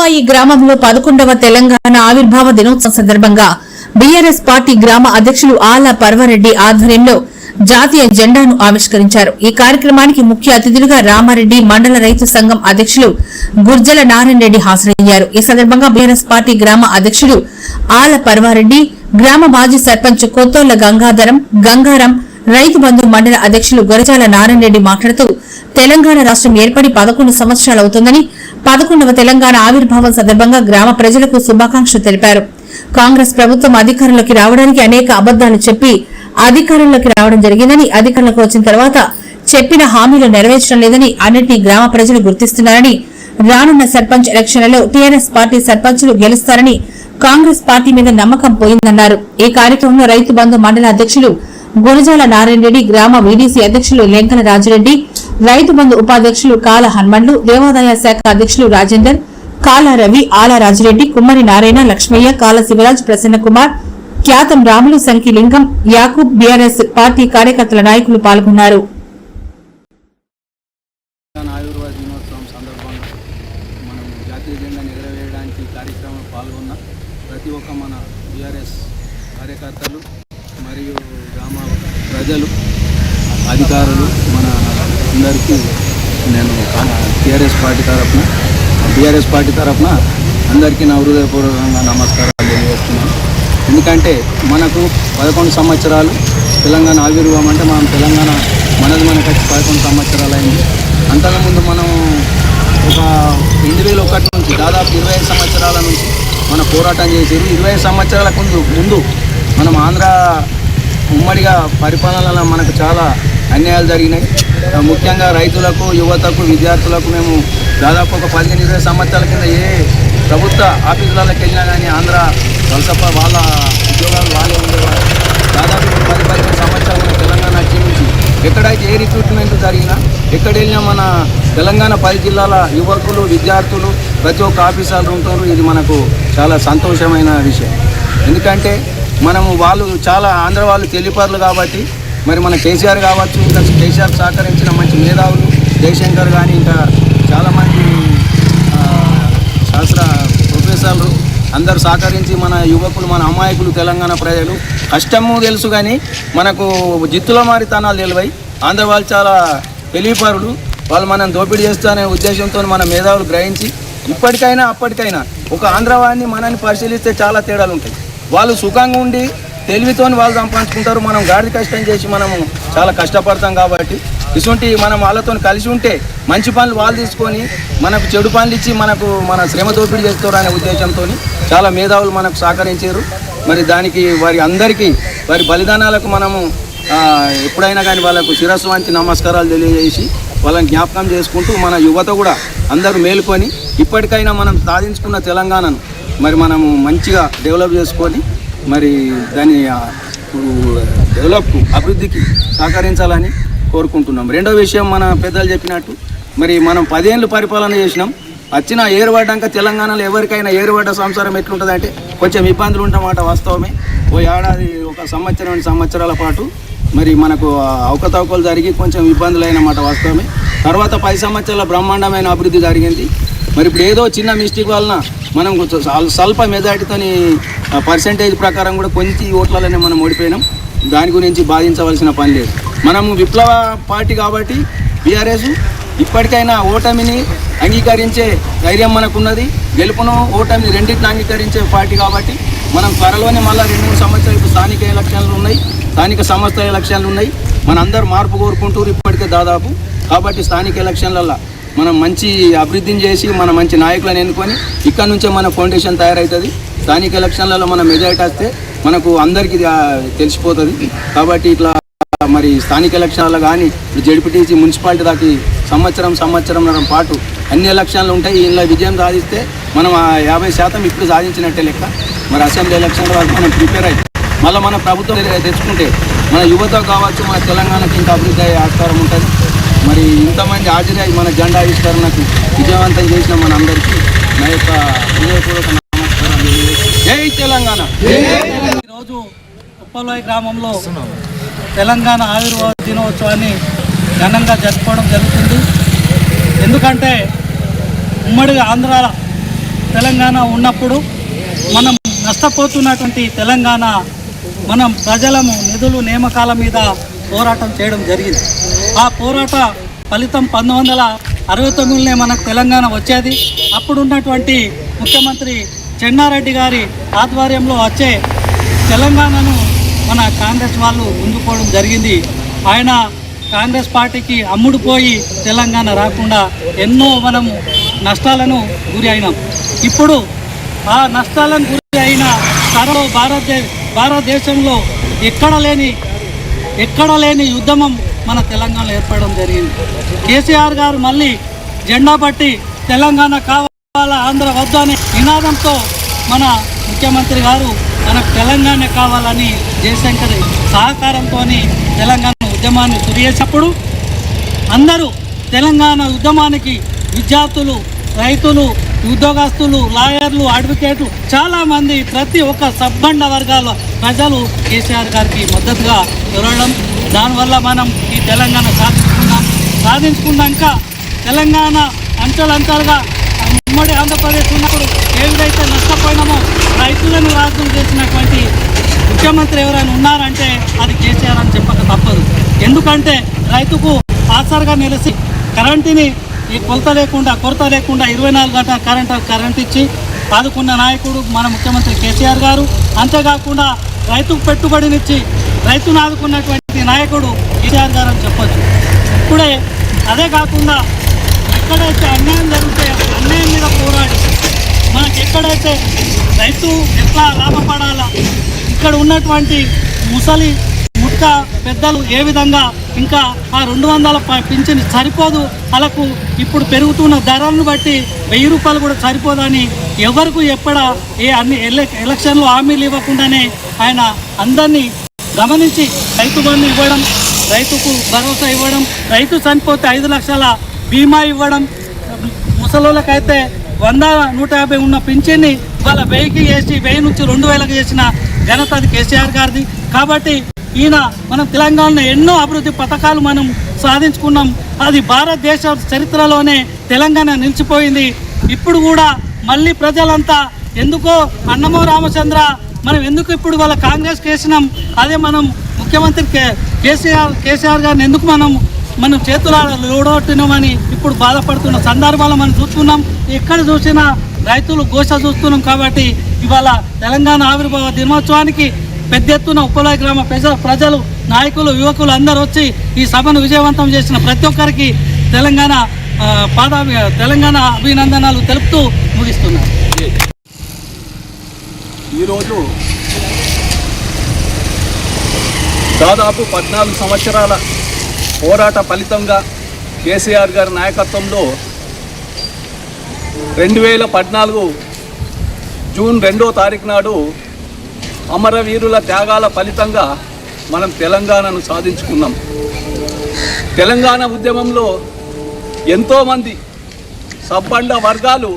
పూలవాయి గ్రామంలో 11వ తెలంగాణ ఆవిర్భావ దినోత్సవం సందర్భంగా బీఆర్ఎస్ పార్టీ గ్రామ అధ్యక్షులు ఆల పర్వారెడ్డి ఆధ్వర్యంలో జాతీయ జెండాను ఆవిష్కరించారు. ఈ కార్యక్రమానికి ముఖ్య అతిథులుగా రామారెడ్డి మండల రైతు సంఘం అధ్యక్షులు గుర్జల నారాయణ రెడ్డి హాజరయ్యారు. ఈ సందర్భంగా బీఆర్ఎస్ పార్టీ గ్రామ అధ్యక్షులు ఆల పర్వారెడ్డి, గ్రామ మాజీ సర్పంచ్ కొత్తోళ్ల గంగారం, రైతు బంధు మండల అధ్యక్షులు గురజాల నారాయణ రెడ్డి మాట్లాడుతూ తెలంగాణ రాష్ట్రం ఏర్పడి 11 సంవత్సరాలు అవుతుందని, 11వ తెలంగాణ ఆవిర్భావం సందర్భంగా గ్రామ ప్రజలకు శుభాకాంక్షలు తెలిపారు. కాంగ్రెస్ ప్రభుత్వం అధికారంలోకి రావడానికి అనేక అబద్దాలు చెప్పి అధికారంలోకి రావడం జరిగిందని, అధికారంలోకి వచ్చిన తర్వాత చెప్పిన హామీలు నెరవేర్చడం లేదని అన్నింటినీ గ్రామ ప్రజలు గుర్తిస్తున్నారని, రానున్న సర్పంచ్ ఎలక్షన్లలో టీఆర్ఎస్ పార్టీ సర్పంచులు గెలుస్తారని కాంగ్రెస్ పార్టీ మీద నమ్మకం పోయిందన్నారు. ఈ కార్యక్రమంలో రైతు బంధు మండల అధ్యక్షులు గురజాల నారాయణ రెడ్డి, గ్రామ వీడీసీ అధ్యక్షులు లెంకల రాజిరెడ్డి, రైతు బంధు ఉపాధ్యక్షులు కాల హన్మన్లు, దేవాదాయ శాఖ అధ్యక్షులు రాజేందర్, కాల రవి, ఆల రాజిరెడ్డి, కుమ్మరి నారాయణ, లక్ష్మయ్య, కాల శివరాజ్, ప్రసన్న కుమార్, ఖ్యాతం రాములు, సంకి లింగం, యాకూబ్, బీఆర్ఎస్ పార్టీ కార్యకర్తల నాయకులు పాల్గొన్నారు. ప్రతి ఒక్క మన బీఆర్ఎస్ కార్యకర్తలు మరియు గ్రామ ప్రజలు, అధికారులు, మన అందరికీ నేను బీఆర్ఎస్ పార్టీ తరఫున అందరికీ నా హృదయపూర్వకంగా నమస్కారాలు తెలియజేస్తున్నాను. ఎందుకంటే మనకు 11 సంవత్సరాలు తెలంగాణ ఆవిర్భావం అంటే మనం తెలంగాణ మనకు 11 సంవత్సరాలు అయింది. అంతకుముందు మనం ఒక 2001 నుంచి దాదాపు 25 సంవత్సరాల నుంచి మన పోరాటం చేసేది. 25 సంవత్సరాల ముందు మనం ఆంధ్ర ఉమ్మడిగా పరిపాలనలో మనకు చాలా అన్యాయాలు జరిగినాయి. ముఖ్యంగా రైతులకు, యువతకు, విద్యార్థులకు మేము దాదాపు ఒక 15-20 సంవత్సరాల కింద ఏ ప్రభుత్వ ఆఫీసులకి వెళ్ళినా కానీ ఆంధ్ర వలసప వాళ్ళ ఉద్యోగాలు వాళ్ళే ఉండేవారు. దాదాపు 10-15 సంవత్సరాలు మన తెలంగాణ నుంచి ఎక్కడైతే ఏ రిక్రూట్మెంట్ జరిగినా, ఎక్కడ వెళ్ళినా మన తెలంగాణ 10 జిల్లాల యువకులు, విద్యార్థులు, ప్రతి ఒక్క ఆఫీసర్లు ఉంటారు. ఇది మనకు చాలా సంతోషమైన విషయం. ఎందుకంటే మనము వాళ్ళు చాలా ఆంధ్ర వాళ్ళు తెలియపరులు కాబట్టి, మరి మన కేసీఆర్ కావచ్చు, ఇంకా కేసీఆర్ సహకరించిన మంచి మేధావులు, జయశంకర్ కానీ ఇంకా చాలామంది శాస్త్ర ప్రొఫెసర్లు అందరూ సహకరించి మన యువకులు, మన అమాయకులు, తెలంగాణ ప్రజలు కష్టము తెలుసు కానీ మనకు జిత్తుల మారితనాలు తెలివై ఆంధ్ర వాళ్ళు చాలా తెలియపరులు. వాళ్ళు మనం దోపిడీ చేస్తారనే ఉద్దేశంతో మన మేధావులు గ్రహించి ఇప్పటికైనా అప్పటికైనా ఒక ఆంధ్రవాడిని మనల్ని పరిశీలిస్తే చాలా తేడాలు ఉంటాయి. వాళ్ళు సుఖంగా ఉండి తెలివితో వాళ్ళు సంపాదించుకుంటారు. మనం గాడి కష్టం చేసి మనము చాలా కష్టపడతాం కాబట్టి ఇటువంటి మనం వాళ్ళతో కలిసి ఉంటే మంచి పనులు వాళ్ళు తీసుకొని మనకు చెడు పనులు ఇచ్చి మన శ్రమ దోపిడీ చేస్తారు అనే ఉద్దేశంతో చాలా మేధావులు మనకు సహకరించారు. మరి దానికి వారి బలిదానాలకు మనము ఎప్పుడైనా కానీ వాళ్ళకు శిరస్సు వంచి నమస్కారాలు తెలియజేసి వాళ్ళని జ్ఞాపకం చేసుకుంటూ మన యువత కూడా అందరూ మేలుకొని ఇప్పటికైనా మనం సాధించుకున్న తెలంగాణను మరి మనము మంచిగా డెవలప్ చేసుకొని మరి దాని అభివృద్ధికి సహకరించాలని కోరుకుంటున్నాం. రెండో విషయం, మన పెద్దలు చెప్పినట్టు మరి మనం 10 ఏళ్ళు పరిపాలన చేసినాం. వచ్చిన ఏరుపడ్డాక తెలంగాణలో ఎవరికైనా ఏరుపడ్డ సంసారం ఎట్లుంటుంది అంటే కొంచెం ఇబ్బందులు ఉంటామాట వాస్తవమే. ఒక సంవత్సరాల పాటు మరి మనకు అవకతవకలు జరిగి కొంచెం ఇబ్బందులు అయినమాట వాస్తవమే. తర్వాత 10 సంవత్సరాల బ్రహ్మాండమైన అభివృద్ధి జరిగింది. మరి ఇప్పుడు ఏదో చిన్న మిస్టేక్ వలన మనం స్వల్ప మెజార్టీతో పర్సెంటేజ్ ప్రకారం కూడా కొంచెం ఓట్లలోనే మనం ఓడిపోయినాం. దాని గురించి బాధించవలసిన పని లేదు. మనము విప్లవ పార్టీ కాబట్టి బీఆర్ఎస్ ఇప్పటికైనా ఓటమిని అంగీకరించే ధైర్యం మనకున్నది. గెలుపును ఓటమిని రెండింటిని అంగీకరించే పార్టీ కాబట్టి మనం త్వరలోనే మళ్ళీ 2-3 సంవత్సరాలు ఇప్పుడు స్థానిక ఎలక్షన్లు ఉన్నాయి, స్థానిక సంస్థల ఎలక్షన్లు ఉన్నాయి. మనందరూ మార్పు కోరుకుంటారు ఇప్పటికే దాదాపు. కాబట్టి స్థానిక ఎలక్షన్లలో మనం మంచి అభివృద్ధిని చేసి మన మంచి నాయకులను ఎన్నుకొని ఇక్కడ నుంచే మన ఫౌండేషన్ తయారవుతుంది. స్థానిక ఎలక్షన్లలో మన మెజారిటీ వస్తే మనకు అందరికీ తెలిసిపోతుంది. కాబట్టి ఇట్లా మరి స్థానిక ఎలక్షన్లలో కానీ ఇప్పుడు జడ్పీటీసీ, మున్సిపాలిటీ దాకా సంవత్సరం పాటు అన్ని ఎలక్షన్లు ఉంటాయి. ఇందులో విజయం సాధిస్తే మనం 50% ఇప్పుడు సాధించినట్టే లెక్క. మరి అసెంబ్లీ ఎలక్షన్ల వరకు మనం ప్రిపేర్ అయ్యి మళ్ళీ మన ప్రభుత్వం తెచ్చుకుంటే మన యువత కావచ్చు, మన తెలంగాణకి ఇంకా అభివృద్ధి అయ్యే ఆస్కారం ఉంటుంది. మరి ఇంతమంది హాజరై మన జెండా ఆవిష్కరణకు విజయవంతం చేసిన మన అందరికీ నా యొక్క హృదయపూర్వక నమస్కారం. జై తెలంగాణ. ఈరోజు ఉప్పల్వాయి గ్రామంలో తెలంగాణ ఆవిర్భావ దినోత్సవాన్ని ఘనంగా జరుపుకోవడం జరుగుతుంది. ఎందుకంటే ఉమ్మడిగా ఆంధ్ర తెలంగాణ ఉన్నప్పుడు మనం నష్టపోతున్నటువంటి తెలంగాణ మనం ప్రజలము నిధులు నియామకాల మీద పోరాటం చేయడం జరిగింది. ఆ పోరాట ఫలితం 1969లోనే మనకు తెలంగాణ వచ్చేది. అప్పుడున్నటువంటి ముఖ్యమంత్రి చెన్నారెడ్డి గారి ఆధ్వర్యంలో వచ్చే తెలంగాణను మన కాంగ్రెస్ వాళ్ళు గుంజుకోవడం జరిగింది. ఆయన కాంగ్రెస్ పార్టీకి అమ్ముడుపోయి తెలంగాణ రాకుండా ఎన్నో మనము నష్టాలను గురి అయినాం. ఇప్పుడు ఆ నష్టాలను గురి అయిన త్వరలో భారతదేశంలో ఎక్కడ లేని ఉద్యమం మన తెలంగాణలో ఏర్పడడం జరిగింది. కేసీఆర్ గారు మళ్ళీ జెండా పట్టి తెలంగాణ కావాలా, ఆంధ్ర వద్దు అనే నినాదంతో మన ముఖ్యమంత్రి గారు మనకు తెలంగాణ కావాలని జయశంకర్ సహకారంతో తెలంగాణ ఉద్యమాన్ని సురియేసినప్పుడు అందరూ తెలంగాణ ఉద్యమానికి విద్యార్థులు, రైతులు, ఉద్యోగస్తులు, లాయర్లు, అడ్వకేట్లు చాలామంది ప్రతి ఒక్క సబ్బండ వర్గాల ప్రజలు కేసీఆర్ గారికి మద్దతుగా నిలవడం, దానివల్ల మనం ఈ తెలంగాణ సాధించుకున్నాక తెలంగాణ అంచెలంచెలుగా ఉమ్మడి ఆంధ్రప్రదేశ్ ఉన్నప్పుడు ఏ విధంగా నష్టపోయినామో రైతులను రాజులు చేసినటువంటి ముఖ్యమంత్రి ఎవరైనా ఉన్నారంటే అది కేసీఆర్ అని చెప్పక తప్పదు. ఎందుకంటే రైతుకు ఆసరగా నిలిచి కరెంటుని కొరత లేకుండా 24 గంటల కరెంట్ ఇచ్చి ఆదుకున్న నాయకుడు మన ముఖ్యమంత్రి కేసీఆర్ గారు. అంతేకాకుండా రైతుకు పెట్టుబడినిచ్చి రైతును ఆదుకున్నటువంటి నాయకుడు కేసీఆర్ గారు అని చెప్పొచ్చు. ఇప్పుడే అదే కాకుండా ఎక్కడైతే అన్యాయం జరిగితే అన్యాయం మీద పోరాడి మనకి ఎక్కడైతే రైతు ఎట్లా లాభపడాలా, ఇక్కడ ఉన్నటువంటి ముసలి ముట్ట పెద్దలు ఏ విధంగా ఇంకా ఆ 200 పింఛన్ సరిపోదు, వాళ్ళకు ఇప్పుడు పెరుగుతున్న ధరలను బట్టి 1000 రూపాయలు కూడా సరిపోదని ఎవరికి అన్ని ఎలక్షన్లు హామీలు ఇవ్వకుండానే ఆయన అందరినీ గమనించి రైతు బంధు ఇవ్వడం, రైతుకు భరోసా ఇవ్వడం, రైతు చనిపోతే 5 లక్షల బీమా ఇవ్వడం, ముసలోళ్ళకైతే 100-150 ఉన్న పింఛన్ని వాళ్ళ 1000కి చేసి 1000 నుంచి 2000కి చేసిన ఘనత అది కేసీఆర్ గారిది. కాబట్టి ఈయన మనం తెలంగాణలో ఎన్నో అభివృద్ధి పథకాలు మనం సాధించుకున్నాం. అది భారతదేశ చరిత్రలోనే తెలంగాణ నిలిచిపోయింది. ఇప్పుడు కూడా మళ్ళీ ప్రజలంతా ఎందుకో అన్నమో రామచంద్ర మనం ఎందుకు ఇప్పుడు వాళ్ళ కాంగ్రెస్కి వేసినాం, అదే మనం ముఖ్యమంత్రి కేసీఆర్ గారిని ఎందుకు మనం చేతుల లోడొట్టినామని ఇప్పుడు బాధపడుతున్న సందర్భాలు మనం చూస్తున్నాం. ఎక్కడ చూసినా రైతులు ఘోష చూస్తున్నాం. కాబట్టి ఇవాళ తెలంగాణ ఆవిర్భావ దినోత్సవానికి పెద్ద ఎత్తున ఉప్పలాయి గ్రామ ప్రజలు, నాయకులు, యువకులు అందరూ వచ్చి ఈ సభను విజయవంతం చేసిన ప్రతి ఒక్కరికి తెలంగాణ అభినందనలు తెలుపుతూ ముగిస్తున్నారు. ఈరోజు దాదాపు 14 సంవత్సరాల పోరాట ఫలితంగా కేసీఆర్ గారి నాయకత్వంలో 2014 జూన్ 2వ తారీఖు నాడు అమరవీరుల త్యాగాల ఫలితంగా మనం తెలంగాణను సాధించుకున్నాం. తెలంగాణ ఉద్యమంలో ఎంతోమంది సబ్బండ వర్గాలు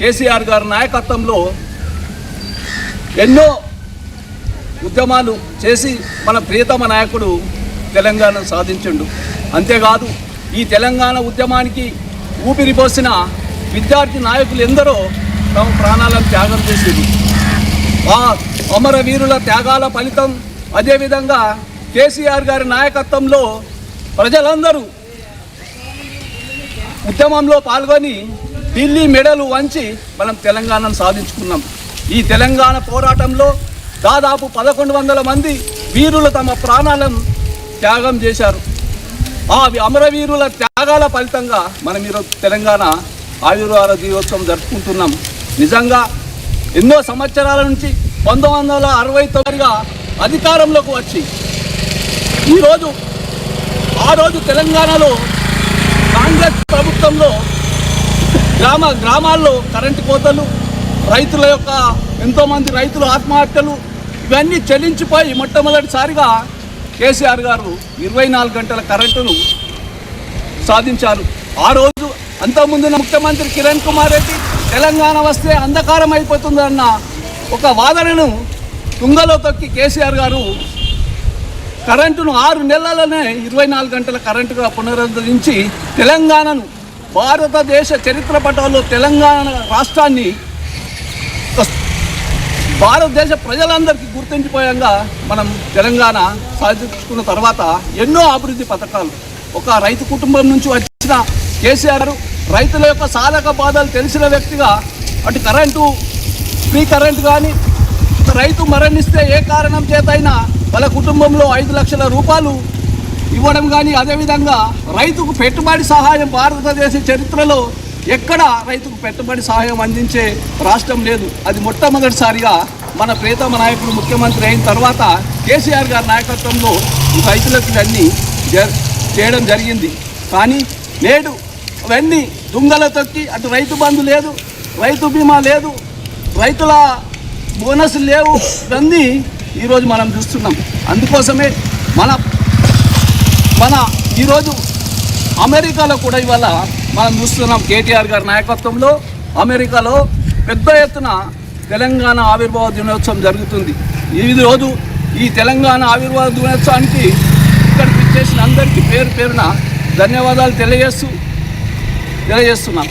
కేసీఆర్ గారి నాయకత్వంలో ఎన్నో ఉద్యమాలు చేసి మన ప్రియతమ నాయకుడు తెలంగాణను సాధించిండు. అంతేకాదు ఈ తెలంగాణ ఉద్యమానికి ఊపిరిపోసిన విద్యార్థి నాయకులు ఎందరో తమ ప్రాణాలను త్యాగం చేసేది. ఆ అమరవీరుల త్యాగాల ఫలితం. అదేవిధంగా కేసీఆర్ గారి నాయకత్వంలో ప్రజలందరూ ఉద్యమంలో పాల్గొని ఢిల్లీ మెడలు వంచి మనం తెలంగాణను సాధించుకున్నాం. ఈ తెలంగాణ పోరాటంలో దాదాపు 1100 మంది వీరులు తమ ప్రాణాలను త్యాగం చేశారు. ఆ అమరవీరుల త్యాగాల ఫలితంగా మనం ఈరోజు తెలంగాణ ఆవిర్భావ దినోత్సవం జరుపుకుంటున్నాం. నిజంగా ఎన్నో సంవత్సరాల నుంచి 1969గా అధికారంలోకి వచ్చి ఆ రోజు తెలంగాణలో కాంగ్రెస్ ప్రభుత్వంలో గ్రామాల్లో కరెంటు కోతలు, రైతుల యొక్క ఎంతోమంది రైతులు ఆత్మహత్యలు ఇవన్నీ చెల్లించిపోయి మొట్టమొదటిసారిగా కేసీఆర్ గారు 24 గంటల కరెంటును సాధించారు. ఆ రోజు అంతకుముందు ముఖ్యమంత్రి కిరణ్ కుమార్ రెడ్డి తెలంగాణ వస్తే అంధకారం అయిపోతుందన్న ఒక వాదనను తుంగలో తొక్కి కేసీఆర్ గారు కరెంటును 6 నెలలనే 24 గంటల కరెంటుగా పునరుద్ధరించి తెలంగాణను భారతదేశ చరిత్ర పటంలో తెలంగాణ రాష్ట్రాన్ని భారతదేశ ప్రజలందరికీ గుర్తించిపోయంగా మనం తెలంగాణ సాధించుకున్న తర్వాత ఎన్నో అభివృద్ధి పథకాలు ఒక రైతు కుటుంబం నుంచి వచ్చిన కేసీఆర్ రైతుల యొక్క సాధక బాధలు తెలిసిన వ్యక్తిగా అటు కరెంటు ఫ్రీ కరెంటు కానీ రైతు మరణిస్తే ఏ కారణం చేతైనా వాళ్ళ కుటుంబంలో 5 లక్షల రూపాయలు ఇవ్వడం కానీ అదేవిధంగా రైతుకు పెట్టుబడి సహాయం భారతదేశ చరిత్రలో ఎక్కడ రైతుకు పెట్టుబడి సహాయం అందించే రాష్ట్రం లేదు. అది మొట్టమొదటిసారిగా మన ప్రియతమ నాయకుడు ముఖ్యమంత్రి అయిన తర్వాత కేసీఆర్ గారి నాయకత్వంలో రైతులకు ఇవన్నీ చేయడం జరిగింది. కానీ నేడు అవన్నీ తుంగల తొక్కి అటు రైతు బంధు లేదు, రైతు బీమా లేదు, రైతుల బోనస్లు లేవు, ఇవన్నీ ఈరోజు మనం చూస్తున్నాం. అందుకోసమే మన ఈరోజు అమెరికాలో కూడా ఇవాళ మనం చూస్తున్నాం కేటీఆర్ గారి నాయకత్వంలో అమెరికాలో పెద్ద ఎత్తున తెలంగాణ ఆవిర్భావ దినోత్సవం జరుగుతుంది. ఈరోజు ఈ తెలంగాణ ఆవిర్భావ దినోత్సవానికి ఇక్కడికి చేసిన అందరికీ పేరు పేరున ధన్యవాదాలు తెలియజేస్తున్నాం.